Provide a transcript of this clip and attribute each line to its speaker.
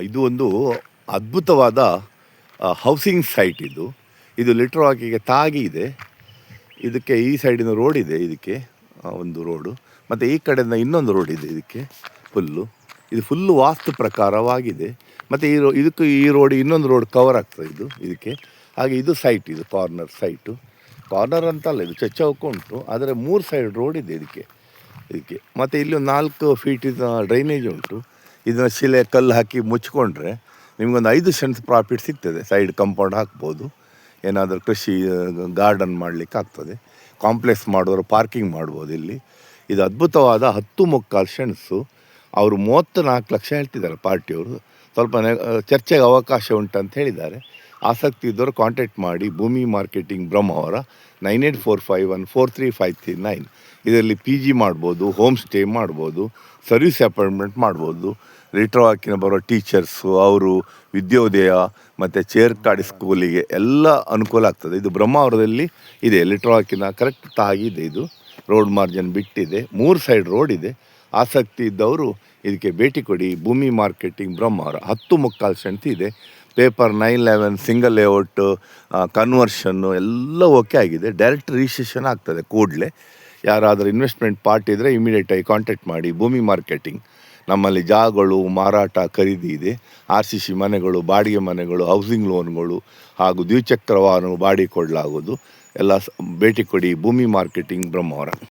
Speaker 1: ಇದು ಒಂದು ಅದ್ಭುತವಾದ ಹೌಸಿಂಗ್ ಸೈಟ್ ಇದು. ಇದು ಲಿಟ್ರ್ ವಾಕಿಗೆ ತಾಗಿ ಇದೆ. ಇದಕ್ಕೆ ಈ ಸೈಡಿನ ರೋಡ್ ಇದೆ, ಇದಕ್ಕೆ ಒಂದು ರೋಡು, ಮತ್ತು ಈ ಕಡೆಯಿಂದ ಇನ್ನೊಂದು ರೋಡ್ ಇದೆ ಇದಕ್ಕೆ ಫುಲ್ಲು. ಇದು ಫುಲ್ಲು ವಾಸ್ತು ಪ್ರಕಾರವಾಗಿದೆ. ಮತ್ತು ಇದಕ್ಕೂ ಈ ರೋಡ್ ಇನ್ನೊಂದು ರೋಡ್ ಕವರ್ ಆಗ್ತದೆ ಇದಕ್ಕೆ. ಹಾಗೆ ಇದು ಸೈಟ್, ಇದು ಕಾರ್ನರ್ ಸೈಟು. ಕಾರ್ನರ್ ಅಂತಲ್ಲ, ಇದು ಚೌಕ ಉಂಟು, ಆದರೆ 3 ಸೈಡ್ ರೋಡ್ ಇದೆ ಇದಕ್ಕೆ. ಮತ್ತು ಇಲ್ಲಿ ಒಂದು 4 ಫೀಟಿನ ಡ್ರೈನೇಜ್ ಉಂಟು. ಇದನ್ನು ಶಿಲೆ ಕಲ್ಲು ಹಾಕಿ ಮುಚ್ಕೊಂಡ್ರೆ ನಿಮಗೊಂದು 5 ಸೆಂಟ್ಸ್ ಪ್ರಾಫಿಟ್ ಸಿಗ್ತದೆ. ಸೈಡ್ ಕಂಪೌಂಡ್ ಹಾಕ್ಬೋದು, ಏನಾದರೂ ಕೃಷಿ ಗಾರ್ಡನ್ ಮಾಡಲಿಕ್ಕೆ ಆಗ್ತದೆ. ಕಾಂಪ್ಲೆಕ್ಸ್ ಮಾಡೋರು ಪಾರ್ಕಿಂಗ್ ಮಾಡ್ಬೋದು ಇಲ್ಲಿ. ಇದು ಅದ್ಭುತವಾದ 10 ಸೆಂಟ್ಸು. ಅವರು 34 ಲಕ್ಷ ಹೇಳ್ತಿದ್ದಾರೆ ಪಾರ್ಟಿಯವರು. ಸ್ವಲ್ಪ ಚರ್ಚೆಗೆ ಅವಕಾಶ ಉಂಟಂತ ಹೇಳಿದ್ದಾರೆ. ಆಸಕ್ತಿ ಇದ್ದವರು ಕಾಂಟ್ಯಾಕ್ಟ್ ಮಾಡಿ. ಭೂಮಿ ಮಾರ್ಕೆಟಿಂಗ್ ಬ್ರಹ್ಮಾವರ 9845143539. ಇದರಲ್ಲಿ PG ಮಾಡ್ಬೋದು, ಹೋಮ್ ಸ್ಟೇ ಮಾಡ್ಬೋದು, ಸರ್ವಿಸ್ ಅಪಾಯಿಂಟ್ಮೆಂಟ್ ಮಾಡ್ಬೋದು. ಲಿಟ್ರ್ ವಾಕಿನ ಬರೋ ಟೀಚರ್ಸು, ಅವರು ವಿದ್ಯೋದಯ ಮತ್ತು ಚೇರ್ಕಾಡಿ ಸ್ಕೂಲಿಗೆ ಎಲ್ಲ ಅನುಕೂಲ ಆಗ್ತದೆ. ಇದು ಬ್ರಹ್ಮಾವರದಲ್ಲಿ ಇದೆ, ಲಿಟ್ರ್ ವಾಕಿನ ಕರೆಕ್ಟ್ ತಾಗಿದೆ. ಇದು ರೋಡ್ ಮಾರ್ಜಿನ್ ಬಿಟ್ಟಿದೆ, 3 ಸೈಡ್ ರೋಡ್ ಇದೆ. ಆಸಕ್ತಿ ಇದ್ದವರು ಇದಕ್ಕೆ ಭೇಟಿ ಕೊಡಿ. ಭೂಮಿ ಮಾರ್ಕೆಟಿಂಗ್ ಬ್ರಹ್ಮಾವರ 10 ಸೆಂಟ್ ಇದೆ. ಪೇಪರ್ 911 ಸಿಂಗಲ್ ಲೇಔಟು ಕನ್ವರ್ಷನ್ನು ಎಲ್ಲ ಓಕೆ ಆಗಿದೆ. ಡೈರೆಕ್ಟ್ ರಿಜಿಸ್ಟ್ರೇಷನ್ ಆಗ್ತದೆ ಕೂಡಲೇ. ಯಾರಾದರೂ ಇನ್ವೆಸ್ಟ್ಮೆಂಟ್ ಪಾರ್ಟಿ ಇದ್ದರೆ ಇಮಿಡಿಯೇಟಾಗಿ ಕಾಂಟ್ಯಾಕ್ಟ್ ಮಾಡಿ. ಭೂಮಿ ಮಾರ್ಕೆಟಿಂಗ್. ನಮ್ಮಲ್ಲಿ ಜಾಗಗಳು ಮಾರಾಟ ಖರೀದಿ ಇದೆ. RCC ಮನೆಗಳು, ಬಾಡಿಗೆ ಮನೆಗಳು, ಹೌಸಿಂಗ್ ಲೋನ್ಗಳು ಹಾಗೂ ದ್ವಿಚಕ್ರ ವಾಹನ ಬಾಡಿಗೆ ಕೊಡಲಾಗೋದು. ಎಲ್ಲ ಭೇಟಿ ಕೊಡಿ. ಭೂಮಿ ಮಾರ್ಕೆಟಿಂಗ್ ಬ್ರಹ್ಮಾವರ.